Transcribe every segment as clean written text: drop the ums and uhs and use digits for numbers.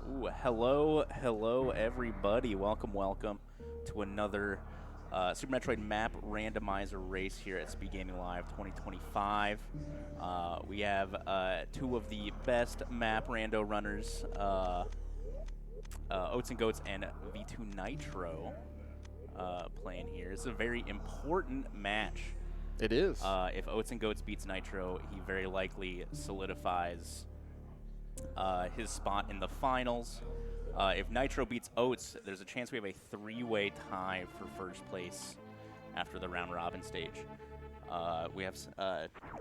Ooh, hello, everybody. Welcome to another Super Metroid map randomizer race here at Speedgaming Live 2025. We have two of the best map rando runners, Oatsngoats and V2Nitro, playing here. It's a very important match. It is. If Oatsngoats beats Nitro, he very likely solidifies his spot in the finals. If Nitro beats Oats, there's a chance we have a three-way tie for first place after the round-robin stage. We have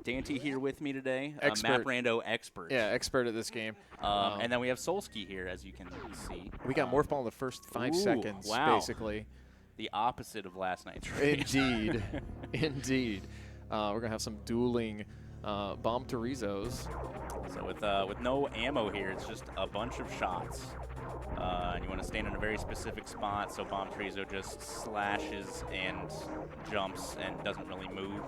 Dante here with me today, a map rando expert. Yeah, expert at this game. And then we have Solsky here, as you can see. We got Morph Ball in the first 5 seconds, basically. The opposite of last night's Indeed. race. Indeed. We're going to have some dueling bomb Torizos. So with no ammo here, it's just a bunch of shots. And you want to stand in a very specific spot, so Bomb Torizo just slashes and jumps and doesn't really move.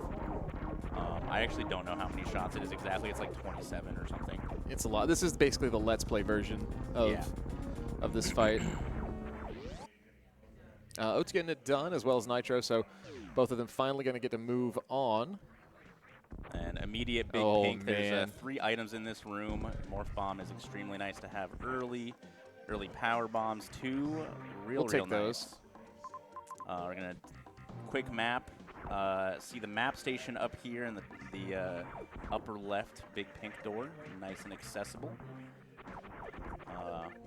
I actually don't know how many shots it is exactly. It's like 27 or something. It's a lot. This is basically the Let's Play version of this fight. Oats getting it done, as well as Nitro, so both of them finally going to get to move on. And immediate big pink. There's 3 items in this room. Morph Bomb is extremely nice to have early. Early power bombs, 2 real take nice. Those. We're going to quick map. See the map station up here in the upper left big pink door. Nice and accessible.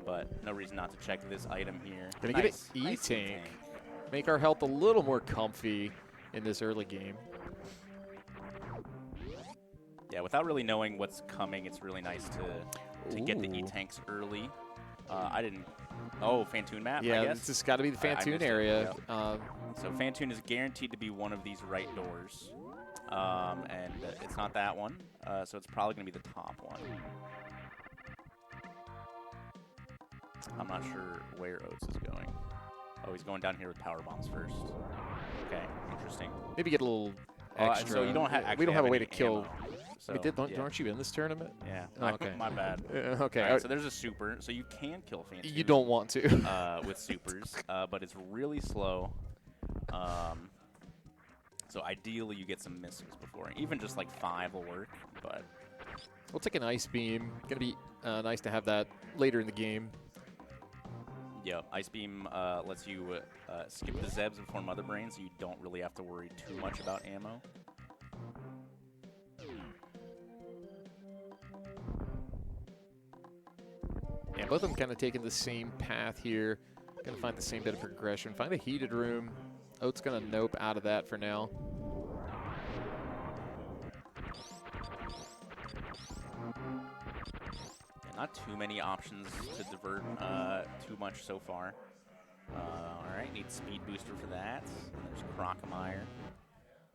But no reason not to check this item here. Gonna get an E-Tank. Make our health a little more comfy in this early game. Yeah, without really knowing what's coming, it's really nice to get the E-Tanks early. I didn't... Oh, Phantoon map, yeah, I guess? This has got to be the Phantoon area. So Phantoon is guaranteed to be one of these right doors. And it's not that one, so it's probably going to be the top one. I'm not sure where Oats is going. Oh, he's going down here with power bombs first. Okay, interesting. Maybe get a little extra. So you don't we don't have a way to ammo, kill... So, aren't you in this tournament? Yeah. Oh, okay. My bad. Okay. Right, so there's a super, so you can kill Phantoon. You don't want to. With supers, but it's really slow. So ideally you get some missiles before. Even just like 5 will work, but... We'll take an Ice Beam. Going to be nice to have that later in the game. Yeah, Ice Beam lets you skip the Zebs before Mother Brain, so you don't really have to worry too much about ammo. Yeah, both of them kind of taking the same path here. Going to find the same bit of progression. Find a heated room. Oat's going to nope out of that for now. Yeah, not too many options to divert too much so far. All right, need Speed Booster for that. And there's Crocomire.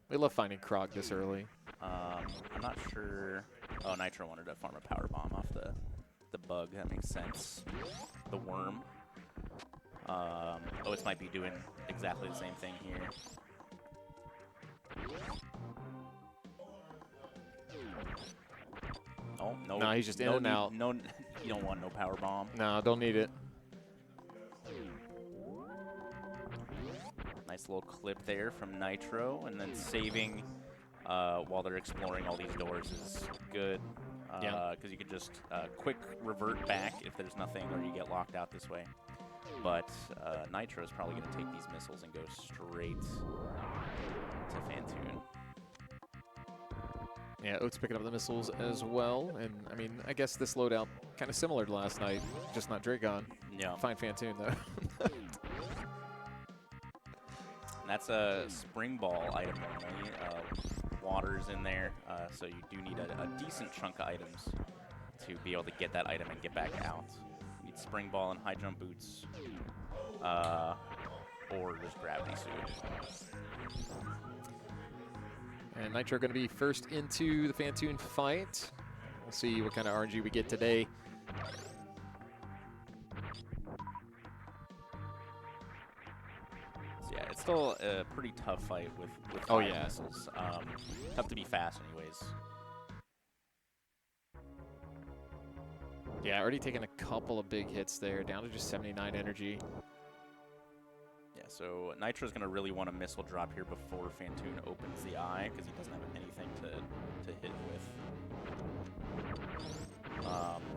We love finding Croc this early. I'm not sure. Oh, Nitro wanted to farm a power bomb off the bug. That makes sense. The worm. Oats might be doing exactly the same thing here. Oh, no. No, he's just in and out. No, you don't want no power bomb. No, don't need it. Nice little clip there from Nitro, and then saving while they're exploring all these doors is good. Because you can just quick revert back if there's nothing or you get locked out this way. But Nitro is probably going to take these missiles and go straight to Phantoon. Yeah, Oats picking up the missiles as well. And, I mean, I guess this loadout kind of similar to last night, just not Draygon. Yeah. Fine Phantoon, though. And that's a spring ball item only. Water's in there, so you do need a decent chunk of items to be able to get that item and get back out. You need spring ball and high jump boots, or just gravity suit. And Nitro going to be first into the Phantoon fight. We'll see what kind of RNG we get today. Yeah, it's still a pretty tough fight with missiles. Tough to be fast anyways. Yeah, already taken a couple of big hits there, down to just 79 energy. Yeah, so Nitro's going to really want a missile drop here before Phantoon opens the eye, because he doesn't have anything to hit with.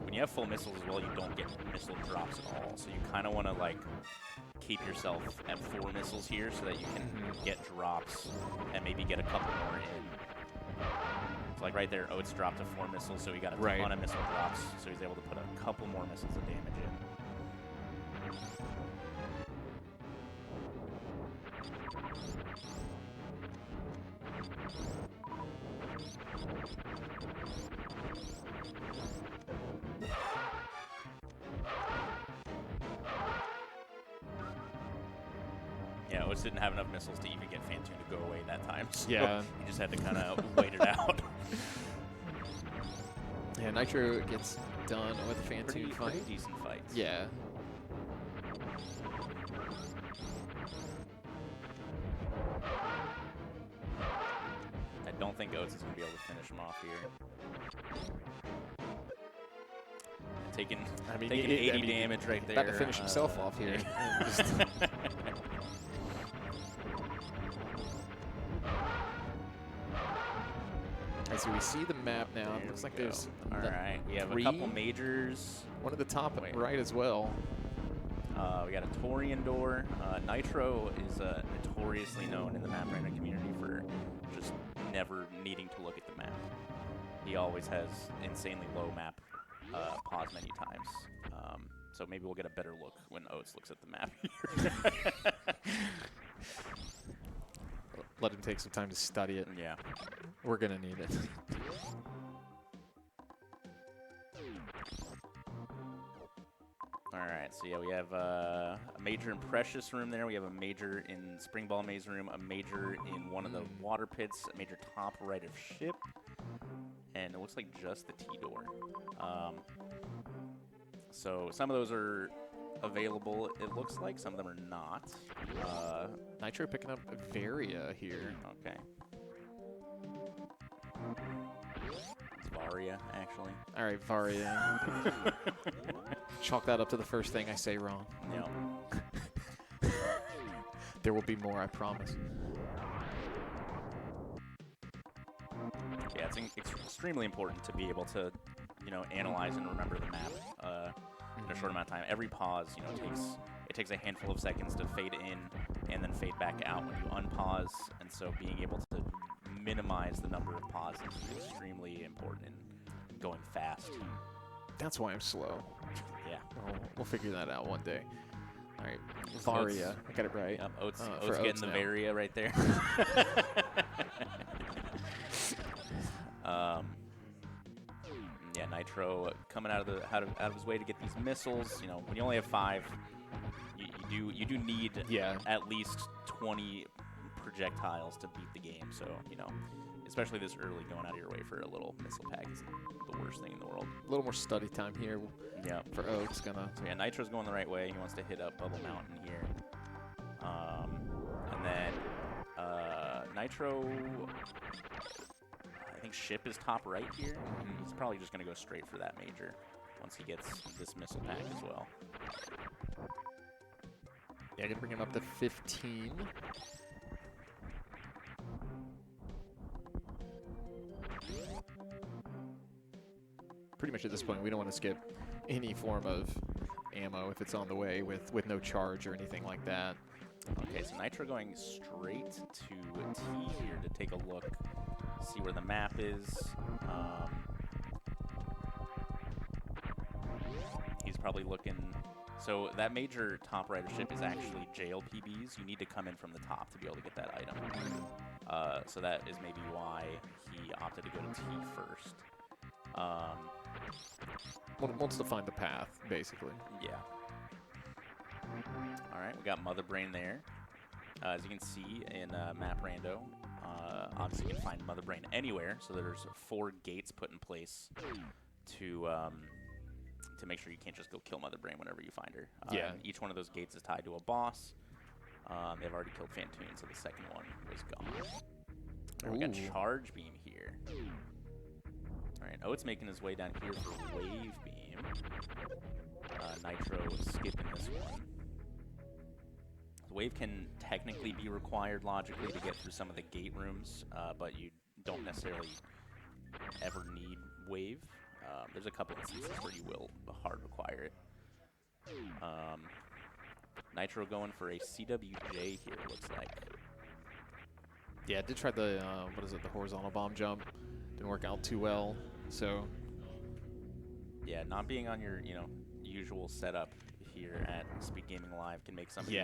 When you have full missiles as well, you don't get missile drops at all. So you kind of want to like keep yourself at 4 missiles here so that you can get drops and maybe get a couple more in. So like right there, Oats dropped to 4 missiles, so he got a ton of missile drops. So he's able to put a couple more missiles of damage in. Yeah, Oats didn't have enough missiles to even get Phantoon to go away that time. So Yeah. he just had to kind of wait it out. Yeah, Nitro gets done with the Phantoon fight. Pretty decent fights. Yeah. I don't think Oats is going to be able to finish him off here. Taking 80 damage right there. About to finish himself off here. So we see the map now. It looks like there's all right. We have a couple majors. One at the top and right as well. We got a Touraian door. Nitro is notoriously known in the map random community for just never needing to look at the map. He always has insanely low map pause many times. So maybe we'll get a better look when Oats looks at the map here. Let him take some time to study it. Yeah. We're going to need it. All right, so yeah, we have a major in Precious Room there. We have a major in Spring Ball Maze Room, a major in one of the water pits, a major top right of ship, and it looks like just the T-door. So some of those are available, it looks like. Some of them are not. Nitro picking up Varia here. Okay. It's Varia, actually. All right, Varia. Chalk that up to the first thing I say wrong. Yeah. There will be more, I promise. Yeah, it's extremely important to be able to, analyze and remember the map in a short amount of time. Every pause, takes a handful of seconds to fade in and then fade back out when you unpause, and so being able to minimize the number of pauses is extremely important in going fast. That's why I'm slow. Yeah. We'll figure that out one day. All right, Varia. I got it right. Yep, Oats getting the Varia right there. Yeah, Nitro coming out of his way to get these missiles. When you only have 5, you do need at least 20 projectiles to beat the game. So especially this early, going out of your way for a little missile pack is the worst thing in the world. A little more study time here. Yeah. For Oats So yeah, Nitro's going the right way. He wants to hit up Bubble Mountain here. And then Nitro, I think ship is top right here. He's probably just going to go straight for that major once he gets this missile pack as well. Yeah, going to bring him up to 15. Pretty much at this point, we don't want to skip any form of ammo if it's on the way with no charge or anything like that. Okay, so Nitro going straight to T here to take a look, see where the map is. He's probably looking. So that major top rider ship is actually JLPBs. You need to come in from the top to be able to get that item. So that is maybe why he opted to go to T first. Wants to find the path, basically. Yeah. All right, we got Mother Brain there. As you can see in Map Rando, obviously you can find Mother Brain anywhere. So there's 4 gates put in place to make sure you can't just go kill Mother Brain whenever you find her. Each one of those gates is tied to a boss. They've already killed Phantoon, so the second one was gone. Right, we got Charge Beam here. All right, Oats making his way down here for Wave Beam. Nitro skipping this one. Wave can technically be required logically to get through some of the gate rooms, but you don't necessarily ever need Wave. There's a couple instances where you will hard require it. Nitro going for a CWJ here, looks like. Yeah, I did try the, what is it, the horizontal bomb jump. Didn't work out too well, so. Yeah, not being on your, usual setup here at Speedgaming Live can make some of these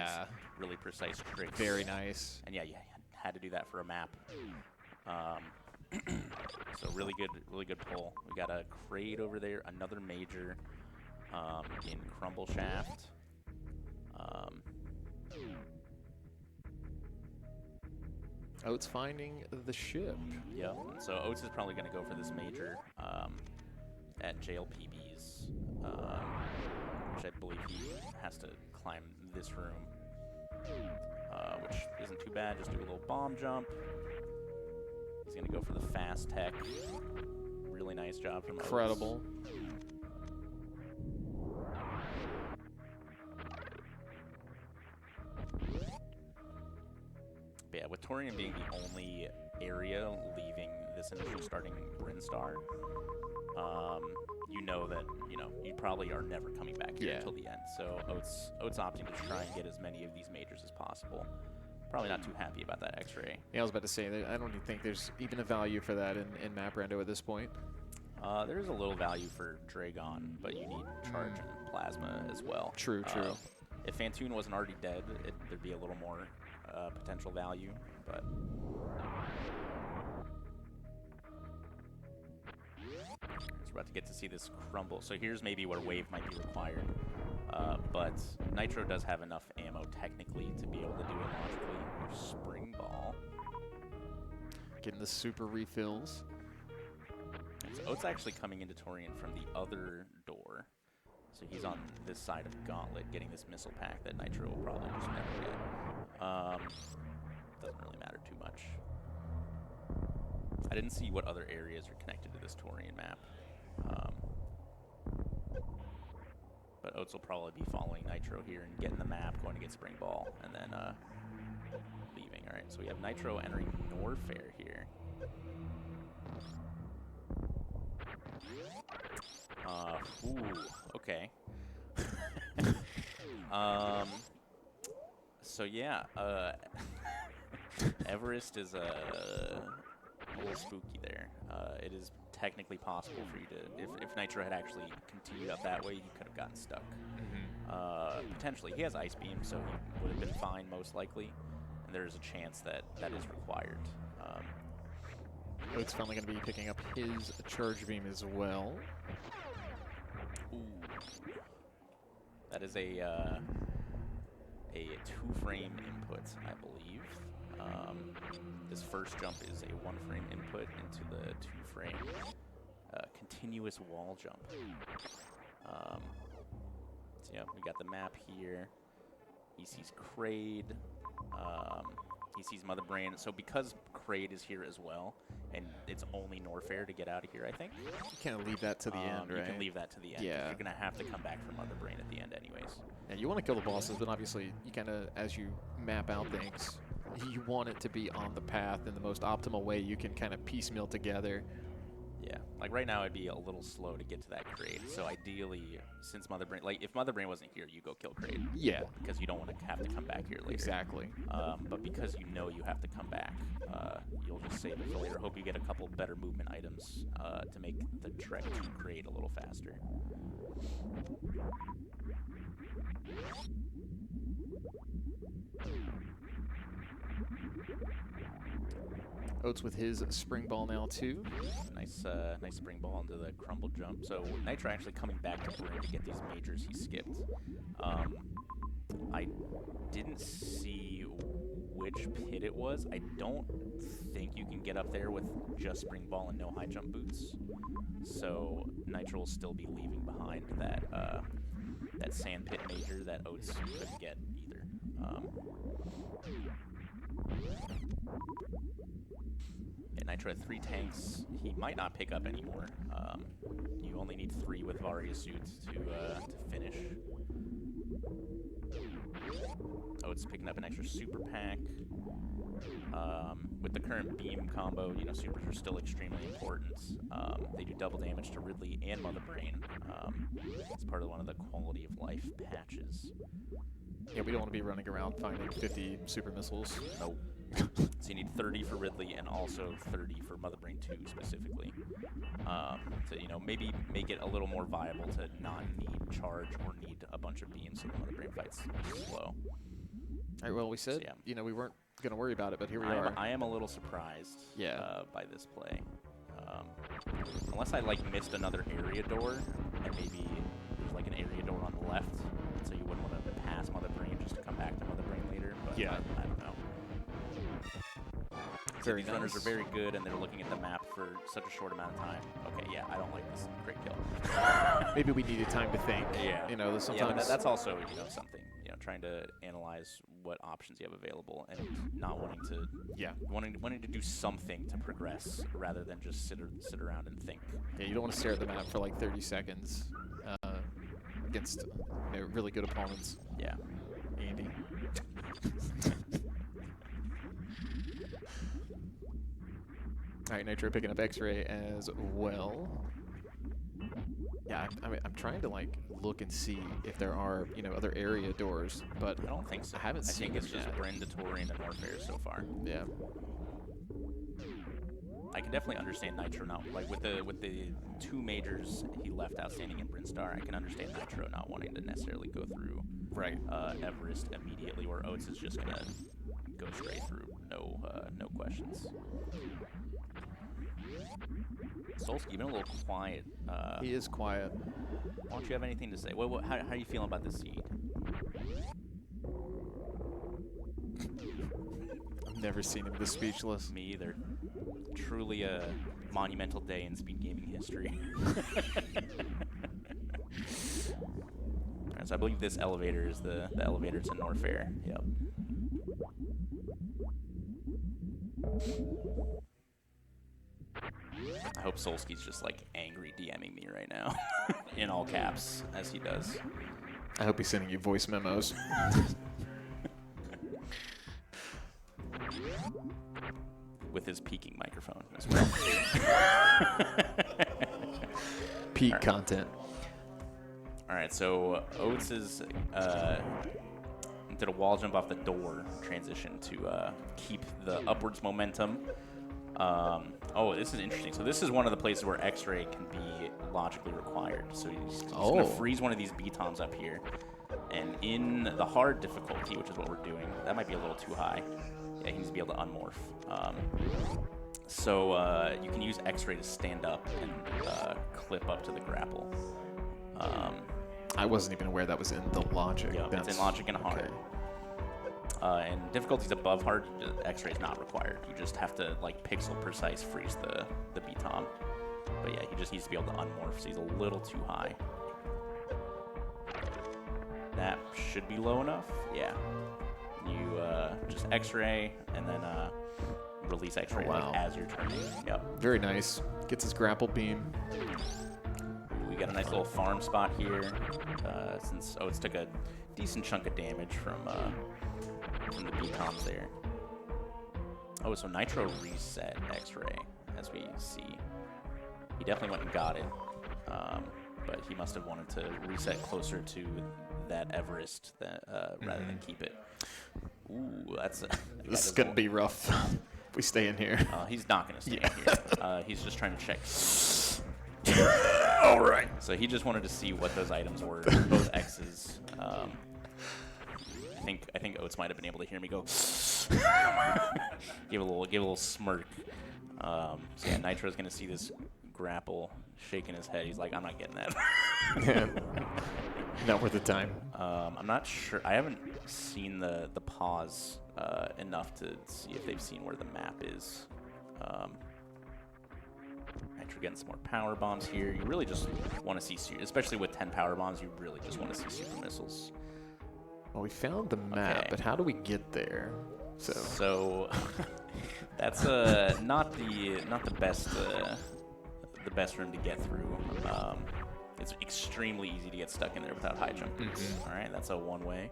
really precise tricks. Very nice. And yeah, you had to do that for a map. So really good pull. We got a Kraid over there, another major in Crumble Shaft. Oats finding the ship. Yeah, so Oats is probably going to go for this major at JLPB's, which I believe he has to climb this room, which isn't too bad. Just do a little bomb jump. He's going to go for the fast tech. Really nice job from Oats. Incredible. Yeah, with Touraian being the only area leaving this initial starting Brinstar, you know that, you probably are never coming back here until the end. So Oats opting to try and get as many of these majors as possible. Probably not too happy about that X-ray. Yeah, I was about to say, I don't even think there's even a value for that in map rando at this point. There is a little value for Draygon, but you need charge and plasma as well. True. If Phantoon wasn't already dead, there'd be a little more potential value, but we're about to get to see this crumble. So here's maybe where Wave might be required, but Nitro does have enough ammo technically to be able to do it logically. Spring Ball. Getting the super refills. So Oats actually coming into Touraian from the other door. So he's on this side of Gauntlet getting this missile pack that Nitro will probably just never get. Doesn't really matter too much. I didn't see what other areas are connected to this Touraian map. But Oats will probably be following Nitro here and getting the map, going to get Spring Ball, and then leaving. All right, so we have Nitro entering Norfair here. Okay. So yeah, Everest is a little spooky there. It is technically possible for you to, if Nitro had actually continued up that way, he could have gotten stuck. Potentially. He has Ice Beam, so he would have been fine most likely, and there is a chance that that is required. Oats finally going to be picking up his charge beam as well. Ooh. That is a two-frame input, I believe. This first jump is a one-frame input into the two-frame continuous wall jump. So yeah, we got the map here. He sees Kraid. He sees Mother Brain. So because Kraid is here as well, and it's only Norfair to get out of here, I think. You can't leave that to the end, right? You can leave that to the end. Yeah. You're going to have to come back from Mother Brain at the end anyways. And you want to kill the bosses, but obviously you kind of, as you map out things, you want it to be on the path in the most optimal way you can kind of piecemeal together. Yeah, like right now it'd be a little slow to get to that Kraid. So ideally, since Mother Brain, like if Mother Brain wasn't here, you go kill Kraid. Yeah. Because you don't want to have to come back here later. Exactly. But because you know you have to come back, you'll just save it for later. Hope you get a couple better movement items to make the trek to Kraid a little faster. Oats with his spring ball now too. Nice spring ball into the crumble jump. So Nitro actually coming back to Brain to get these majors he skipped. I didn't see which pit it was. I don't think you can get up there with just spring ball and no high jump boots. So Nitro will still be leaving behind that that sand pit major that Oats couldn't get either. Yeah, Nitro had 3 tanks. He might not pick up anymore. You only need 3 with Varia suits to finish. Oh, it's picking up an extra super pack. With the current beam combo, you know, supers are still extremely important. They do double damage to Ridley and Mother Brain. It's part of one of the quality of life patches. Yeah, we don't want to be running around finding 50 super missiles. Nope. So you need 30 for Ridley and also 30 for Mother Brain 2 specifically. To, you know, maybe make it a little more viable to not need charge or need a bunch of beams so the Mother Brain fight's slow. All right, well, we said, So, yeah. you know, we weren't going to worry about it, but here we are. I am a little surprised by this play. Unless I, like, missed another area door, and maybe there's, like, an area door on the left, so you wouldn't want to pass Mother Brain just to come back to Mother Brain later, but yeah. I don't know. Very These runners are very good, and they're looking at the map for such a short amount of time. Okay, yeah, I don't like this. Great kill. Maybe we needed time to think. Yeah. You know, sometimes... Yeah, but that's also, you know, something. You know, trying to analyze what options you have available and not wanting to... Yeah. Wanting to do something to progress rather than just sit around and think. Yeah, you don't want to stare at the map for like 30 seconds against, you know, really good opponents. Yeah. Andy. All right, Nitro picking up X-Ray as well. Yeah, I'm trying to like look and see if there are, you know, other area doors, but I don't think so. I haven't seen think it's them just yet. Bryn, Touraian, and Norfair so far. Yeah. I can definitely understand Nitro not like with the 2 majors he left outstanding in Brinstar. I can understand Nitro not wanting to necessarily go through Everest immediately, where Oats is just gonna go straight through, no questions. Solsky, you've been a little quiet. He is quiet. Why don't you have anything to say? How are you feeling about this seed? I've never seen him this speechless. Me either. Truly a monumental day in speed gaming history. Alright, so I believe this elevator is the elevator to Norfair. Yep. I hope Solsky's just like angry DMing me right now in all caps as he does. I hope he's sending you voice memos. With his peaking microphone as well. Peak content. All right, so Oats is did a wall jump off the door transition to keep the upwards momentum. Oh, this is interesting. So this is one of the places where X-Ray can be logically required. So he's going to freeze one of these B-toms up here. And in the hard difficulty, which is what we're doing, that might be a little too high. Yeah, he needs to be able to unmorph. So you can use X-Ray to stand up and clip up to the grapple. I wasn't even aware that was in the logic. Yeah, it's in logic and hard. Okay. And difficulties above hard, X-Ray is not required. You just have to like pixel precise freeze the B-tom. But yeah, he just needs to be able to unmorph, so he's a little too high. That should be low enough. Yeah. You just X-Ray and then release X-Ray like, as you're turning. Yep. Very nice. Gets his grapple beam. We got a nice little farm spot here. Since Oats took a decent chunk of damage from the B-toms there. Oh, so Nitro reset X-Ray, as we see. He definitely went and got it, but he must have wanted to reset closer to that Everest rather than keep it. Ooh, This is going to be rough if we stay in here. He's not going to stay in here. He's just trying to check. All right. So he just wanted to see what those items were, both X's. I think Oats might have been able to hear me go. give a little smirk. So yeah, Nitro's gonna see this grapple shaking his head. He's like, I'm not getting that. Yeah. Not worth the time. I'm not sure. I haven't seen the pause enough to see if they've seen where the map is. Nitro getting some more power bombs here. You really just want to see, especially with 10 power bombs, you really just want to see super missiles. Well, we found the map, but how do we get there? So that's not the best room to get through. It's extremely easy to get stuck in there without high jump boots. All right, that's a one-way.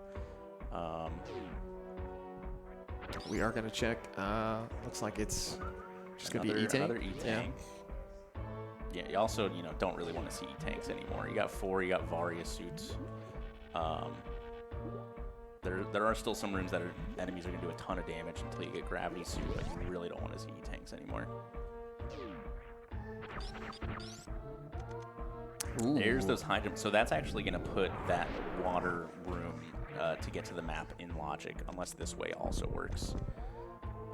We are gonna check. Looks like it's just gonna be E-Tank. Another E-Tank. Yeah, you also don't really want to see E-Tanks anymore. You got 4, you got Varia suits. There are still some rooms that enemies are gonna do a ton of damage until you get gravity suit, but you really don't want to see E-Tanks anymore. Ooh. There's those high jumps. So that's actually going to put that water room to get to the map in logic, unless this way also works.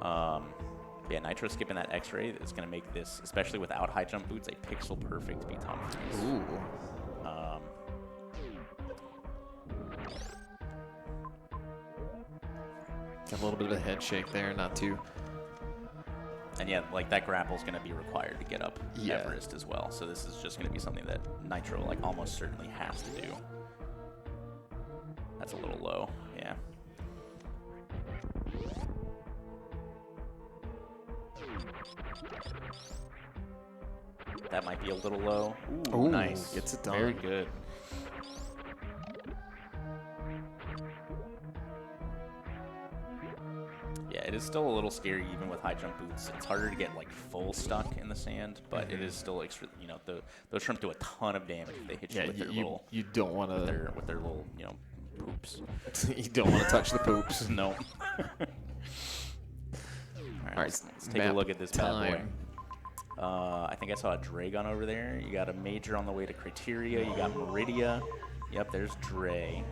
Yeah, Nitro skipping that X-ray is going to make this, especially without high jump boots, a pixel perfect beat Tom Freeze. Ooh. Got a little bit of a head shake there, not too. And yeah, like that grapple is going to be required to get up Everest as well. So this is just going to be something that Nitro like almost certainly has to do. That's a little low, yeah. That might be a little low. Ooh, nice. Gets it done. Very good. Yeah, it is still a little scary even with high jump boots. It's harder to get like full stuck in the sand, but it is still extra. Those shrimp do a ton of damage if they hit you with their little. You don't want to. With their little poops. You don't want to touch the poops. No. All right, let's take a look at this bad boy. I think I saw a Draygon over there. You got a Major on the way to Criteria. You got Meridia. Yep, there's Dray.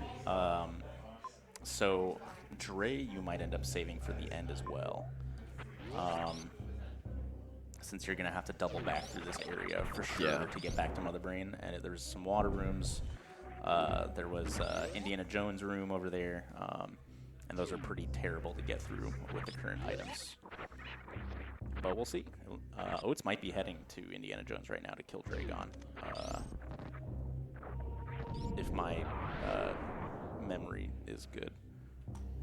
So Dray you might end up saving for the end as well. Since you're going to have to double back through this area for sure to get back to Mother Brain. And there's some water rooms. There was Indiana Jones room over there. And those are pretty terrible to get through with the current items. But we'll see. Oats might be heading to Indiana Jones right now to kill Draygon. If my memory is good.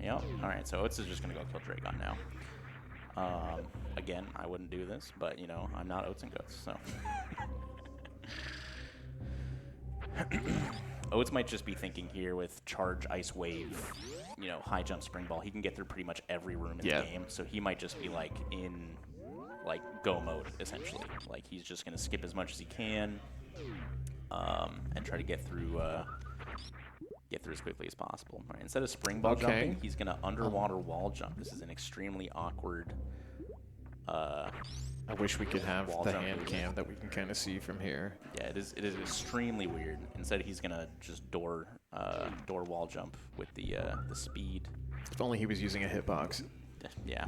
Yep. Alright, so Oats is just going to go kill Draygon now. Again, I wouldn't do this, but, I'm not Oatsngoats, so. Oats might just be thinking here with Charge, Ice Wave, high jump, Spring Ball. He can get through pretty much every room in the game, so he might just be, in go mode, essentially. Like, he's just going to skip as much as he can and try to get through as quickly as possible. All right, instead of Spring Ball jumping, he's going to underwater wall jump. This is an extremely awkward I wish we could have the hand cam that we can kind of see from here. Yeah, it is extremely weird. Instead, he's going to just door wall jump with the speed. If only he was using a hitbox. Yeah.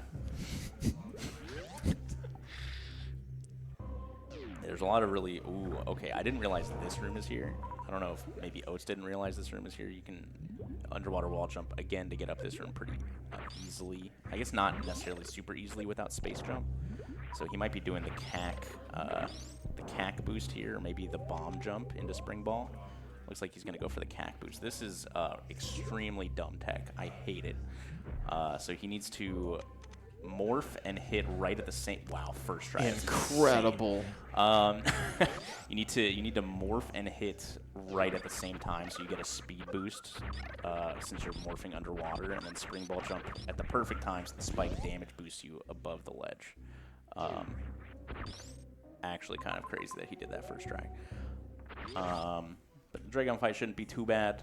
There's a lot of really... Ooh, okay, I didn't realize this room is here. I don't know if maybe Oats didn't realize this room is here. You can underwater wall jump again to get up this room pretty easily. I guess not necessarily super easily without space jump. So he might be doing the cack boost here, or maybe the bomb jump into Spring Ball. Looks like he's going to go for the cack boost. This is extremely dumb tech. I hate it. So he needs to morph and hit right at the same. Wow, first try. Incredible. You need to morph and hit right at the same time, so you get a speed boost since you're morphing underwater, and then Spring Ball jump at the perfect time, so the spike damage boosts you above the ledge. Actually, kind of crazy that he did that first try. But the Draygon fight shouldn't be too bad,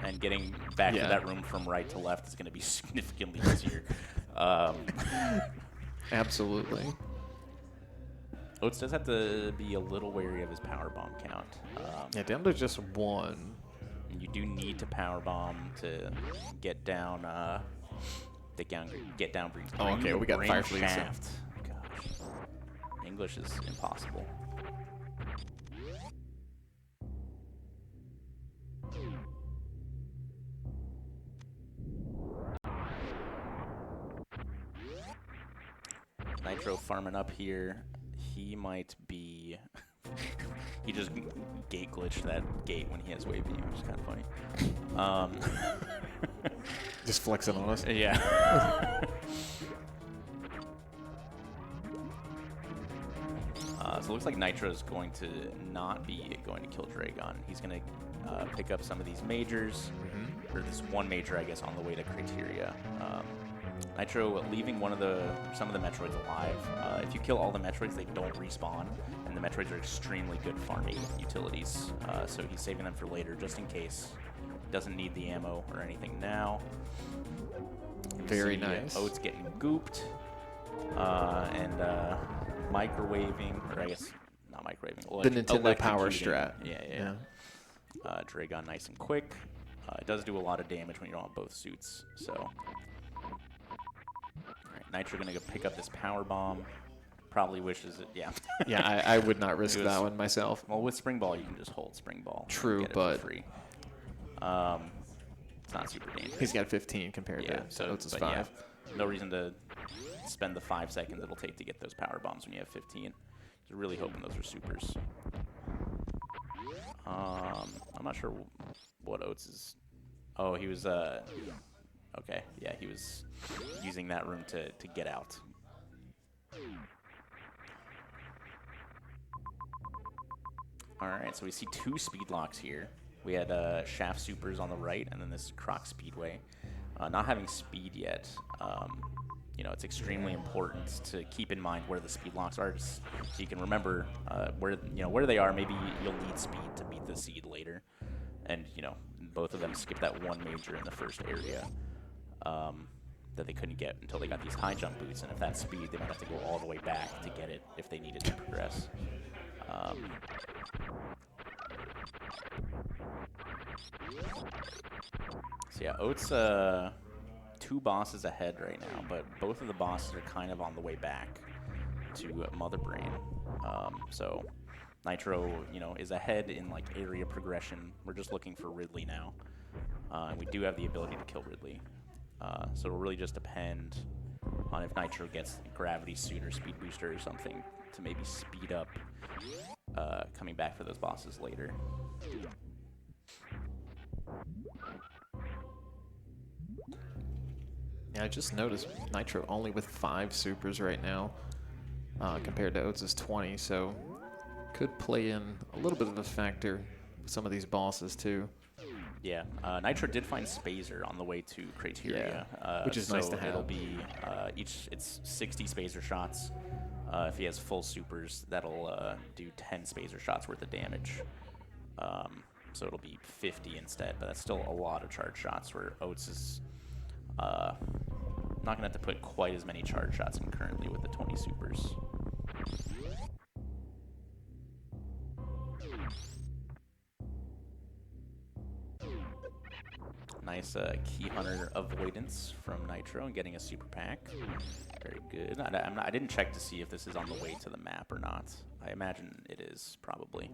and getting back to that room from right to left is going to be significantly easier. Absolutely. Oats does have to be a little wary of his power bomb count. Yeah, down to just one. And you do need to power bomb to get down. Get down. Oh, okay. We got Fire Fleet. Shaft. Gosh, English is impossible. Nitro farming up here. He might be... he just gate glitched that gate when he has wave beam, which is kind of funny. Just flexing on us. Yeah. So it looks like Nitro is going to not be going to kill Draygon. He's going to pick up some of these majors, or this one major, I guess, on the way to Criteria. Nitro leaving some of the Metroids alive. If you kill all the Metroids, they don't respawn, and the Metroids are extremely good farming utilities. So he's saving them for later, just in case. Doesn't need the ammo or anything now. Very nice. Oats getting gooped, and microwaving, or I guess not microwaving. The Nintendo power electrocuting. strat. Yeah. Draygon nice and quick. It does do a lot of damage when you're on both suits. So, all right, Nitro gonna go pick up this power bomb. Probably wishes it. Yeah. Yeah, I would not risk that one myself. Well, with Spring Ball, you can just hold Spring Ball. True, and get but it for free. It's not super dangerous. He's got 15 compared to Oates' 5. Yeah, no reason to spend the 5 seconds it'll take to get those power bombs when you have 15. Just really hoping those are supers. I'm not sure what Oates is. Oh, he was okay. Yeah, he was using that room to get out. All right, so we see 2 speed locks here. We had Shaft Supers on the right, and then this Croc Speedway. Not having speed yet, you know, it's extremely important to keep in mind where the speed locks are, so you can remember where they are. Maybe you'll need speed to beat the seed later, and you know, both of them skipped that one major in the first area that they couldn't get until they got these high jump boots, and if that's speed, they might have to go all the way back to get it if they needed to progress. So yeah, Oates 2 bosses ahead right now, but both of the bosses are kind of on the way back to Mother Brain. So Nitro, you know, is ahead in like area progression. We're just looking for Ridley now, and we do have the ability to kill Ridley. So it'll really just depend on if Nitro gets Gravity Suit or Speed Booster or something to maybe speed up coming back for those bosses later. Yeah, I just noticed Nitro only with 5 supers right now compared to Oates' 20, so could play in a little bit of a factor with some of these bosses too. Yeah, Nitro did find Spazer on the way to Criteria, which is nice to have. It'll be it's 60 Spazer shots. If he has full supers, that'll do 10 Spazer shots worth of damage. So it'll be 50 instead, but that's still a lot of charge shots, where Oates is not going to have to put quite as many charge shots in currently with the 20 supers. Nice Key Hunter avoidance from Nitro and getting a super pack. Very good. I didn't check to see if this is on the way to the map or not. I imagine it is, probably.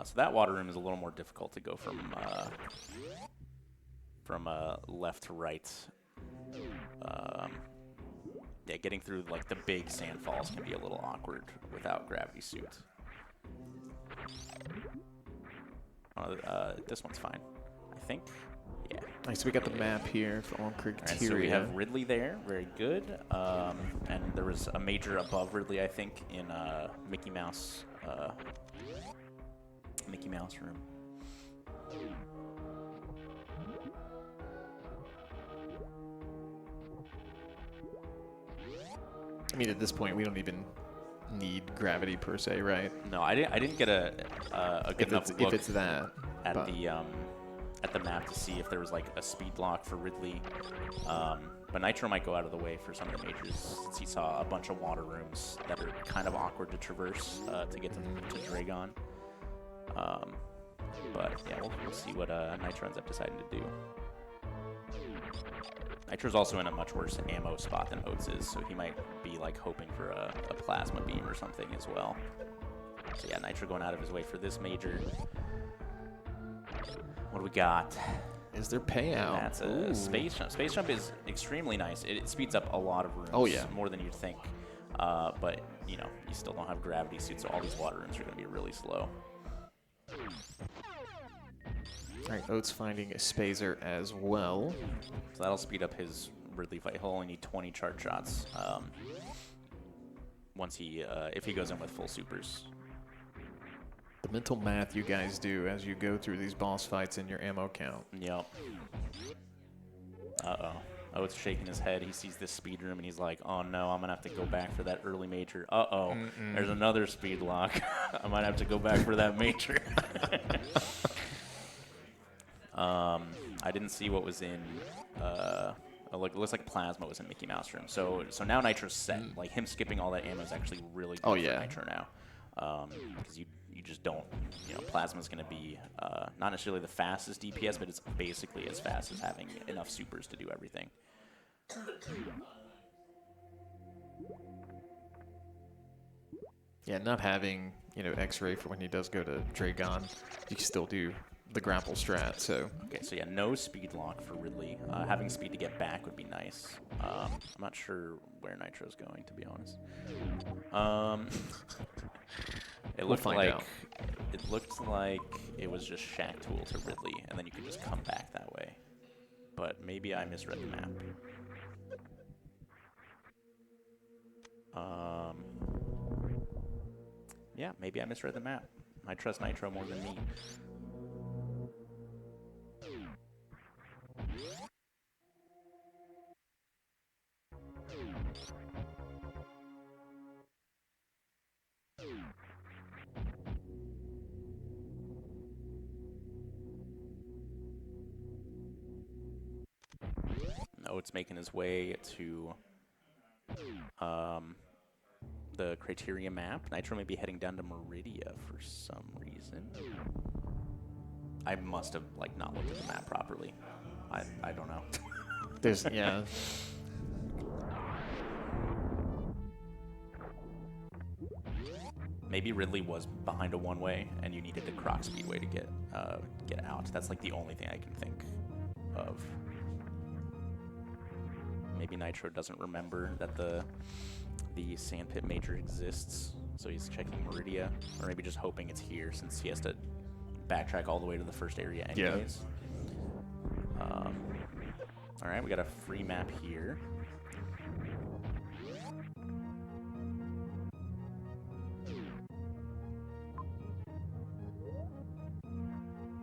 So that water room is a little more difficult to go from left to right. Yeah, getting through like the big sand falls can be a little awkward without Gravity Suit. This one's fine, I think. Yeah. Nice. We got the map here on Criteria. Right, so we have Ridley there, very good. And there was a major above Ridley, I think, in Mickey Mouse room. I mean, at this point, we don't even need gravity per se, right? No, I didn't get a good enough look if it's that at the map to see if there was like a speed lock for Ridley. But Nitro might go out of the way for some of the majors, since he saw a bunch of water rooms that are kind of awkward to traverse to get to Draygon. But yeah, we'll see what Nitro ends up deciding to do. Nitro's also in a much worse ammo spot than Oates is, so he might be like hoping for a plasma beam or something as well. So yeah, Nitro going out of his way for this major. What do we got? Is there payout? That's a space jump. Space jump is extremely nice. It speeds up a lot of rooms. Oh yeah, more than you'd think. But you know, you still don't have Gravity Suit, so all these water rooms are going to be really slow. All right, Oats finding a Spazer as well. So that'll speed up his Ridley fight. He'll only need 20 charge shots once he, if he goes in with full supers. The mental math you guys do as you go through these boss fights in your ammo count. Yep. Uh-oh. Oats shaking his head. He sees this speed room and he's like, oh no, I'm gonna have to go back for that early major. Uh-oh. There's another speed lock. I might have to go back for that major. I didn't see what was in, it looks like Plasma was in Mickey Mouse Room. So now Nitro's set. Like, him skipping all that ammo is actually really good for Nitro now. Because you just don't, Plasma's going to be not necessarily the fastest DPS, but it's basically as fast as having enough supers to do everything. Yeah, not having, X-ray for when he does go to Draygon, you can still do the grapple strat, so. Okay, so yeah, no speed lock for Ridley. Having speed to get back would be nice. I'm not sure where Nitro's going, to be honest. It looked like it was just Shack Tool to Ridley, and then you could just come back that way. But maybe I misread the map. Yeah, maybe I misread the map. I trust Nitro more than me. Oats making his way to the criteria map. Nitro may be heading down to Meridia for some reason. I must have not looked at the map properly. I don't know. There's yeah. Maybe Ridley was behind a one-way and you needed the Croc Speedway to get out. That's like the only thing I can think of. Maybe Nitro doesn't remember that the Sandpit Major exists, so he's checking Meridia, or maybe just hoping it's here since he has to backtrack all the way to the first area anyways. Yeah. All right, we got a free map here.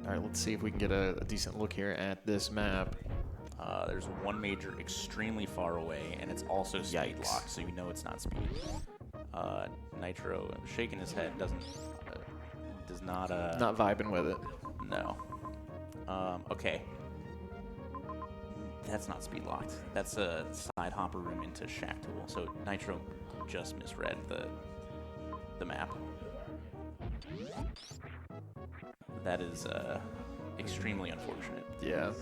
All right, let's see if we can get a decent look here at this map. There's one major extremely far away, and it's also speed locked, so you know it's not speed. Nitro shaking his head does not not vibing with it. No. Okay. That's not speed locked. That's a side hopper room into Shack Tool. So Nitro just misread the map. That is extremely unfortunate. Yeah.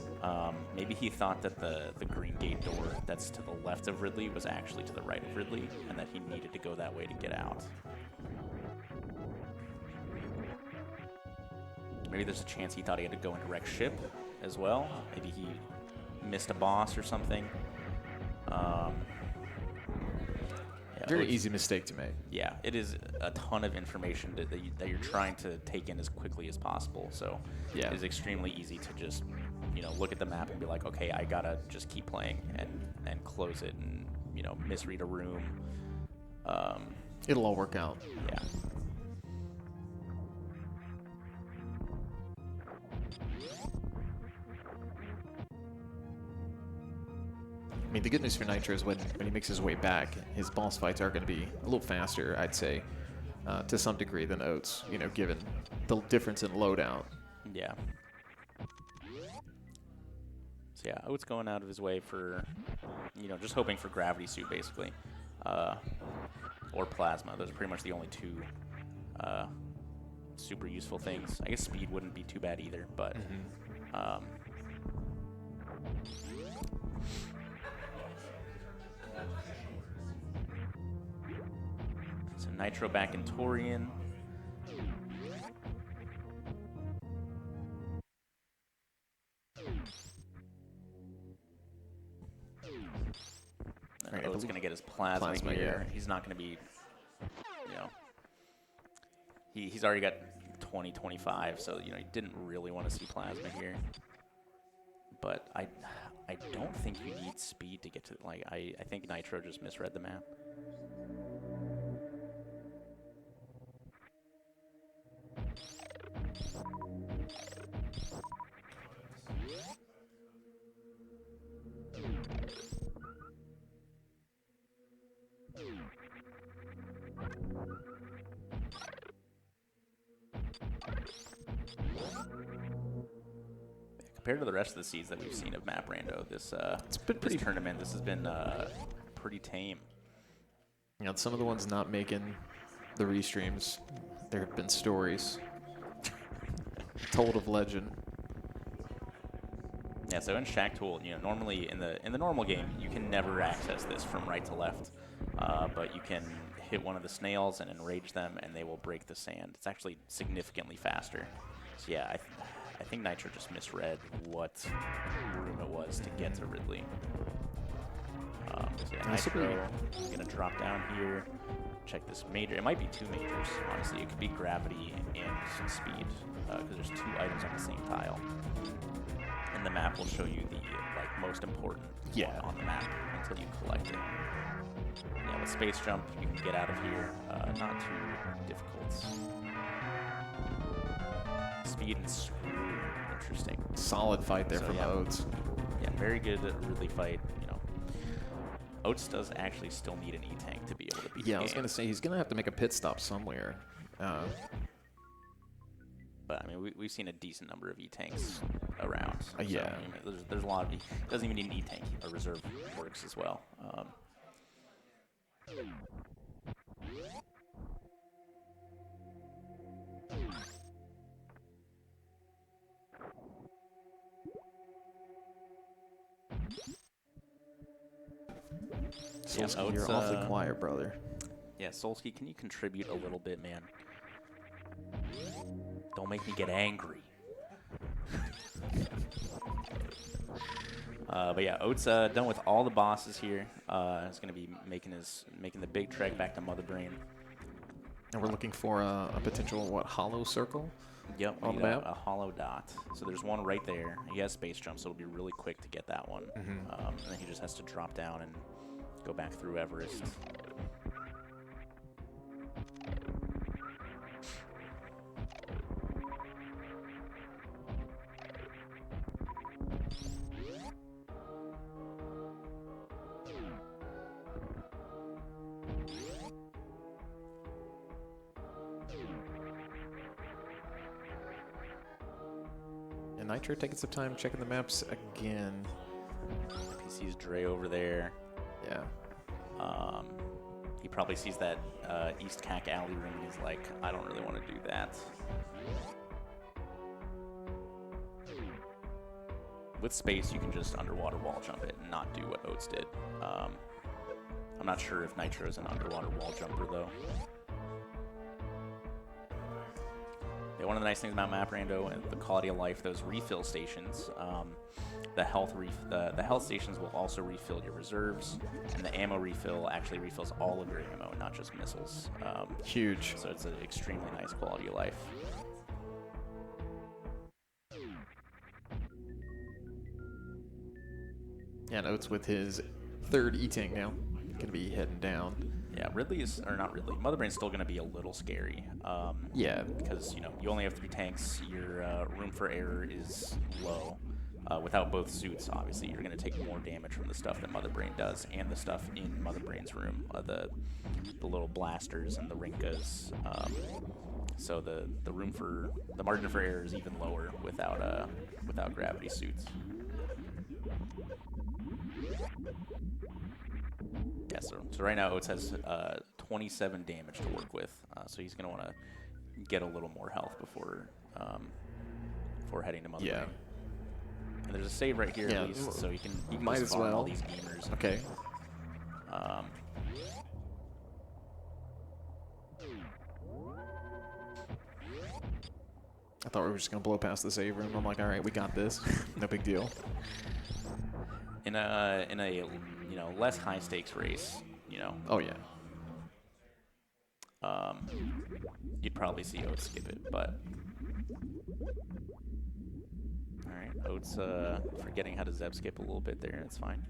Maybe he thought that the green gate door that's to the left of Ridley was actually to the right of Ridley, and that he needed to go that way to get out. Maybe there's a chance he thought he had to go and direct ship as well. Maybe he missed a boss or something. Yeah, very easy mistake to make. Yeah, it is a ton of information that you're trying to take in as quickly as possible. So yeah, it is extremely easy to just look at the map and be like, okay, I gotta just keep playing and close it and misread a room. It'll all work out. Yeah. I mean, the good news for Nitro is when he makes his way back, his boss fights are going to be a little faster, I'd say, to some degree than Oats, given the difference in loadout. Yeah. So yeah, Oats going out of his way for, just hoping for Gravity Suit, basically. Or Plasma. Those are pretty much the only two super useful things. I guess Speed wouldn't be too bad either, but... So Nitro back in Touraian. Right, Oat's going to get his plasma here. Yeah. He's not going to be, he's already got 2025, so you didn't really want to see plasma here. But I don't think you need speed to get to, like, I think Nitro just misread the map. Compared to the rest of the seeds that we've seen of Map Rando, this tournament, this has been pretty tame. You know, some of the ones not making the restreams, there have been stories told of legend. Yeah, so in Shack Tool, normally in the normal game, you can never access this from right to left, but you can hit one of the snails and enrage them, and they will break the sand. It's actually significantly faster. So yeah, I think Nitro just misread what room it was to get to Ridley. So yeah, Nitro is going to drop down here. Check this major. It might be two majors, honestly. It could be gravity and some speed, because there's two items on the same tile. And the map will show you the most important one on the map until you collect it. Yeah, with space jump, you can get out of here. Not too difficult. Speed and screw. Interesting. Solid fight there from Oats. Yeah, very good Ridley fight. Oats does actually still need an E-Tank to be able to beat the game. I was going to say, he's going to have to make a pit stop somewhere. But, I mean, we've seen a decent number of E-Tanks around. Yeah. So, there's a lot of doesn't even need an E-Tank. A reserve works as well. Solsky, you're awfully quiet, brother. Yeah, Solsky, can you contribute a little bit, man? Don't make me get angry. But yeah, Oats done with all the bosses here. He's going to be making the big trek back to Mother Brain. And we're looking for a potential, hollow circle? Yep, on the map? A hollow dot. So there's one right there. He has space jump, so it'll be really quick to get that one. And then he just has to drop down and go back through Everest. And Nitro taking some time checking the maps again. He sees Dre over there. Yeah. He probably sees that East Cack alley room and he's like, I don't really want to do that. With space, you can just underwater wall jump it and not do what Oats did. I'm not sure if Nitro's an underwater wall jumper, though. Yeah, one of the nice things about Map Rando and the quality of life, those refill stations, the health stations will also refill your reserves, and the ammo refill actually refills all of your ammo, not just missiles. Huge. So it's an extremely nice quality of life. Yeah, and Oats with his third E-Tank now. Going to be heading down. Yeah, not Ridley. Mother Brain's still going to be a little scary. Yeah. Because, you only have 3 tanks. Your room for error is low. Without both suits, obviously, you're going to take more damage from the stuff that Mother Brain does and the stuff in Mother Brain's room, the little blasters and the Rinkas. So the margin for error is even lower without gravity suits. Yeah, so right now Oats has 27 damage to work with, so he's going to want to get a little more health before heading to Mother Brain. And there's a save right here at least, so he can might just as farm well. all these gamers. Okay. I thought we were just going to blow past the save room. I'm like, all right, we got this. No big deal. In a less high stakes race, Oh yeah. you'd probably see Oats skip it, but... Alright, Oats forgetting how to Zeb skip a little bit there, it's fine.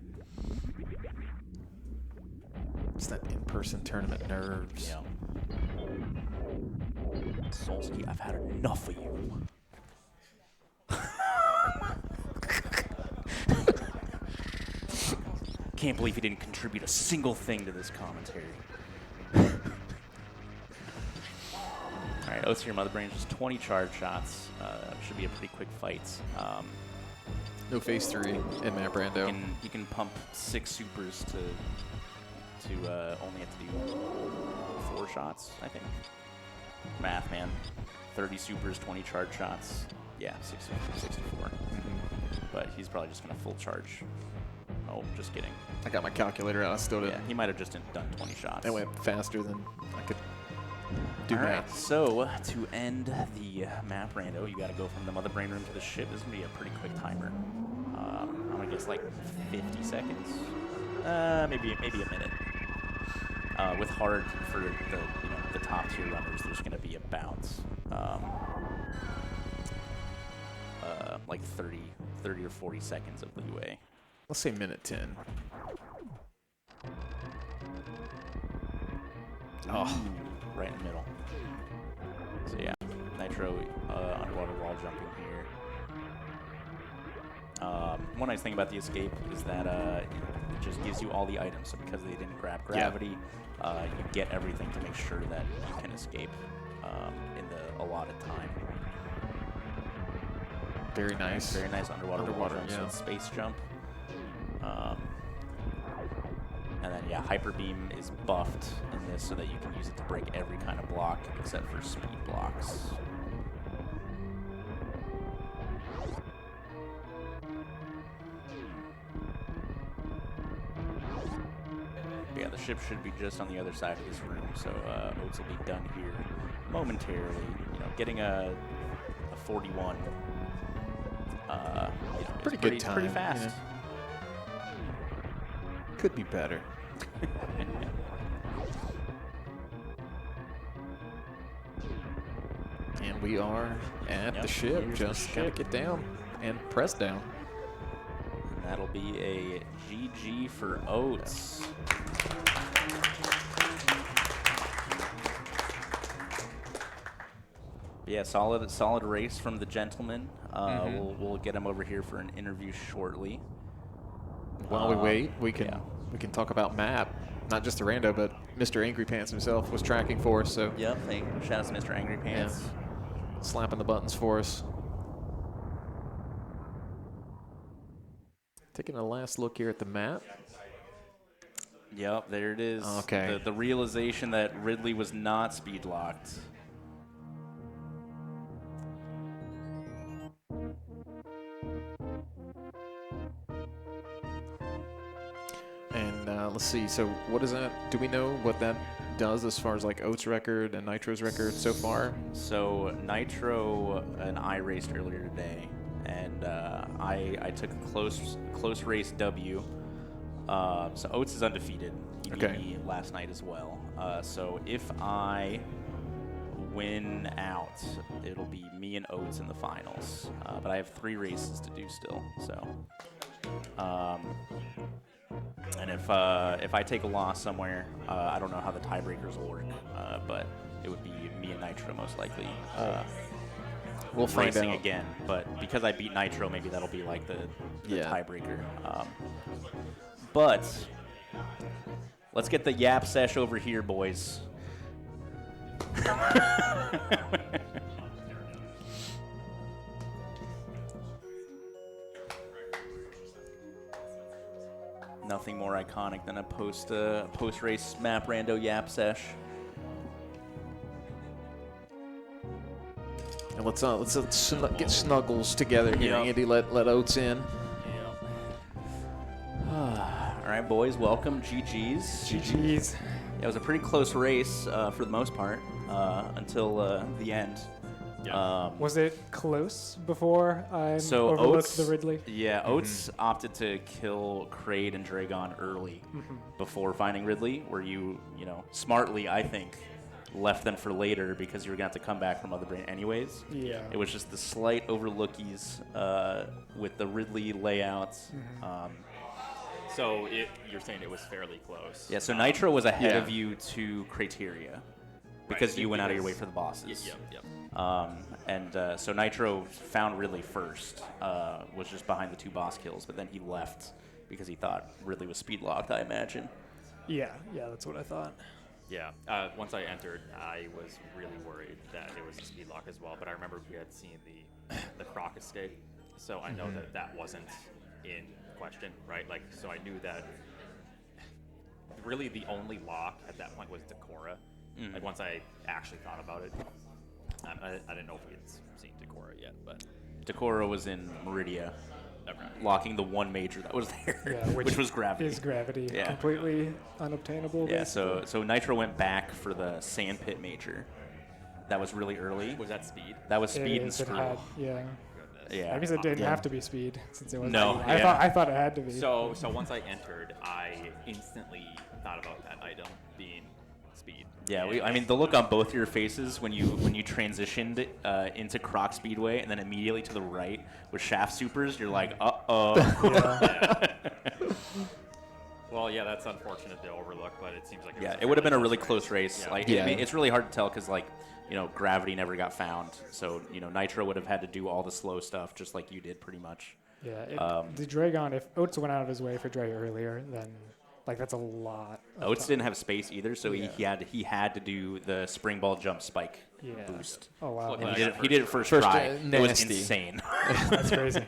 It's that in-person tournament nerves. Yeah. Solski, I've had enough of you. Can't believe he didn't contribute a single thing to this commentary. Alright, Oats your Mother Brain, just 20 charge shots. Should be a pretty quick fight. No phase 3 in Map Rando. You can pump 6 supers to only have to do 4 shots, I think. Math, man. 30 supers, 20 charge shots. Yeah, 64. But he's probably just going to full charge. Oh, just kidding. I got my calculator out. I still didn't. Yeah, he might have just done 20 shots. It went faster than I could do All right, math. so to end the map rando, you got to go from the Mother Brain room to the ship. This is going to be a pretty quick timer. I'm going to guess like 50 seconds. Maybe a minute. With hard for the top tier runners, there's going to be about like 30 or 40 seconds of leeway. Let's say minute 10. Oh, right in the middle. So yeah, Nitro underwater wall jumping here. One nice thing about the escape is that it just gives you all the items. So because they didn't grab gravity, you get everything to make sure that you can escape in the allotted time. Very nice. Very nice underwater wall jump. Yeah. So it's space jump. And then, yeah, Hyper Beam is buffed in this so that you can use it to break every kind of block except for speed blocks. But yeah, the ship should be just on the other side of this room, so Oats will be done here momentarily. You know, getting a 41. Pretty good time. Pretty fast. Yeah. Could be better. And we are at the ship. Just gotta get down and press down. And that'll be a GG for Oats. Yeah, solid race from the gentleman. We'll get him over here for an interview shortly. While we wait, we can talk about map, not just the rando, but Mr. Angry Pants himself was tracking for us. So yep, shout out to Mr. Angry Pants. Yeah. Slapping the buttons for us. Taking a last look here at the map. Yep, there it is. Okay. The realization that Ridley was not speed locked. And let's see. So what is that? Do we know what that does as far as like Oats' record and Nitro's record so far? So Nitro and I raced earlier today, and I took a close race W. So Oats is undefeated. He beat me last night as well. So if I win out, it'll be me and Oats in the finals. But I have 3 races to do still. So. And if I take a loss somewhere, I don't know how the tiebreakers will work, but it would be me and Nitro most likely. We'll find racing out again, but because I beat Nitro, maybe that'll be like the tiebreaker. But let's get the yap sesh over here, boys. Nothing more iconic than a post-race map rando yap sesh. And let's get snuggles together here, Andy. Let Oats in. All right, boys, welcome. GG's. GG's. Yeah, it was a pretty close race for the most part until the end. Was it close before I overlooked Oats, the Ridley? Yeah, Oats opted to kill Kraid and Draygon early before finding Ridley, where you smartly, I think, left them for later because you were going to have to come back from Mother Brain anyways. Yeah. It was just the slight overlookies with the Ridley layouts. So you're saying it was fairly close. Yeah, so Nitro was ahead Yeah. of you to Criteria because you went out of your way for the bosses. Yep. So Nitro found Ridley first, was just behind the 2 boss kills, but then he left because he thought Ridley was speed locked, I imagine. Yeah, that's what I thought. Yeah. Once I entered, I was really worried that it was a speed lock as well. But I remember we had seen the Croc escape, so I know that wasn't in question, right? Like, so I knew that really the only lock at that point was Decora. Like once I actually thought about it, I didn't know if we had seen Decora yet, but Decora was in Meridia, okay. locking the 1 major that was there, Yeah, which was Gravity. Is gravity Yeah. completely unobtainable? Yeah, basically? so Nitro went back for the Sandpit major. That was really early. Was that speed? That was It speed and is, it screw. had- yeah. Goodness. Yeah. I guess it didn't Yeah. have to be speed since it was. No, I yeah. thought it had to be. So once I entered, I instantly thought about that item being speed. Yeah, And I mean the look on both your faces when you transitioned into Croc Speedway and then immediately to the right with Shaft Supers, you're like, uh-oh. Well, yeah, that's unfortunate to overlook, but it seems like Yeah, was it would have been a fairly really close race. Yeah. Like, Yeah. I mean, it's really hard to tell because, like, you know, Gravity never got found. So, you know, Nitro would have had to do all the slow stuff just like you did pretty much. Yeah, Um, the Draygon, if Oats went out of his way for Dray earlier, then like that's a lot. Of Oats time. didn't have space either, so he had to do the spring ball jump spike Yeah. boost. Oh wow, Look, And Yeah. he did it first First, try. nasty. It was insane. that's crazy.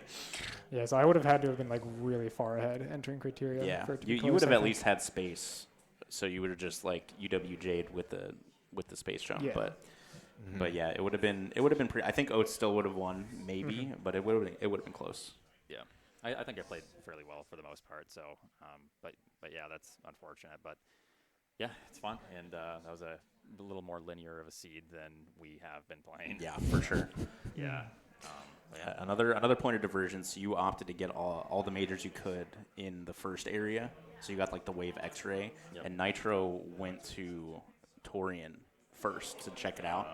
Yeah, so I would have had to have been like really far ahead entering criteria. Yeah, for it to be you close, would have I at think. least had space, so you would have just like UWJ'd with the space jump. Yeah. But yeah, it would have been pretty. I think Oats still would have won maybe, but it would have been close. Yeah, I think I played fairly well for the most part. So, but yeah, that's unfortunate. But yeah, it's fun, and that was a little more linear of a seed than we have been playing. Yeah, for sure. Yeah. But yeah. Another point of divergence. You opted to get all the majors you could in the first area, so you got like the Wave X-ray, Yep. and Nitro went to Touraian first to check it out,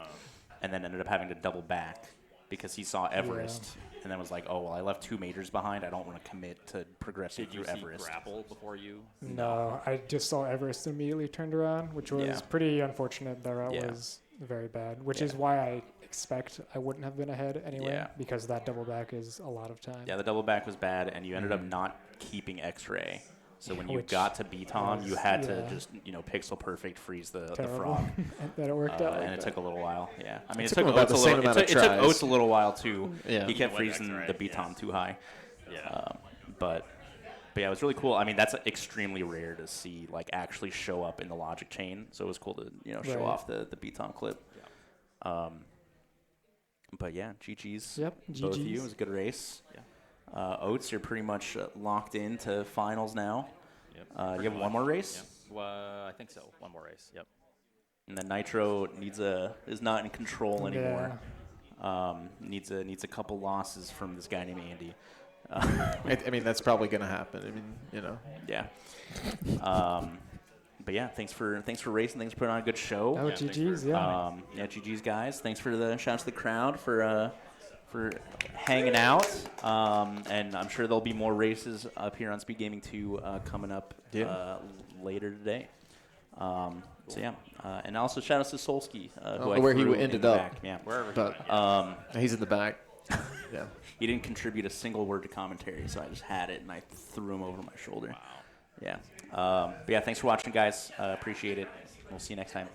and then ended up having to double back because he saw Everest, and then was like, oh well, I left 2 majors behind. I don't want to commit to progressing Did you through see Everest. Grapple before you? No, I just saw Everest immediately turned around, which was Yeah. pretty unfortunate. The route Yeah. was very bad, which Yeah. is why I expect I wouldn't have been ahead anyway, Yeah. because that double back is a lot of time. Yeah, the double back was bad, and you ended up not keeping X-ray. So when you Which got to B-Tom, you was- had to yeah. just pixel perfect freeze the Terrible. frog. that it worked out. And like it that. took a little while. Yeah, I mean, It it took took him about Oats the a same little. amount It of took tries. Oats a little while too. Yeah. He kept Even with freezing X-ray, the B-Tom yeah. too high. Yeah. But yeah, it was really cool. I mean, that's extremely rare to see like actually show up in the logic chain. So it was cool to show Right. off the B-Tom clip. But yeah, GG's. Yep, Both of you. It GGs. was a good race. Yeah. Oats, you're pretty much locked into finals now. Yep. You have Pretty one much. more race, Yep. Well, I think so. One more race. Yep. and then Nitro is not in control anymore. Needs a couple losses from this guy named Andy. I mean, that's probably going to happen. I mean, Yeah. But yeah, thanks for racing. Thanks for putting on a good show. Oh, Yeah, thanks GGs, for yeah. Yeah, GG's guys. Thanks for the shout out to the crowd for hanging out. And I'm sure there'll be more races up here on Speedgaming 2 coming up later today. So yeah, and also shout out to Solsky, who I where he threw in ended the up. back. Yeah. Wherever. but he's in the back. Yeah. He didn't contribute a single word to commentary, so I just had it and I threw him over my shoulder. Wow. Yeah. But yeah, thanks for watching, guys. Appreciate it. We'll see you next time.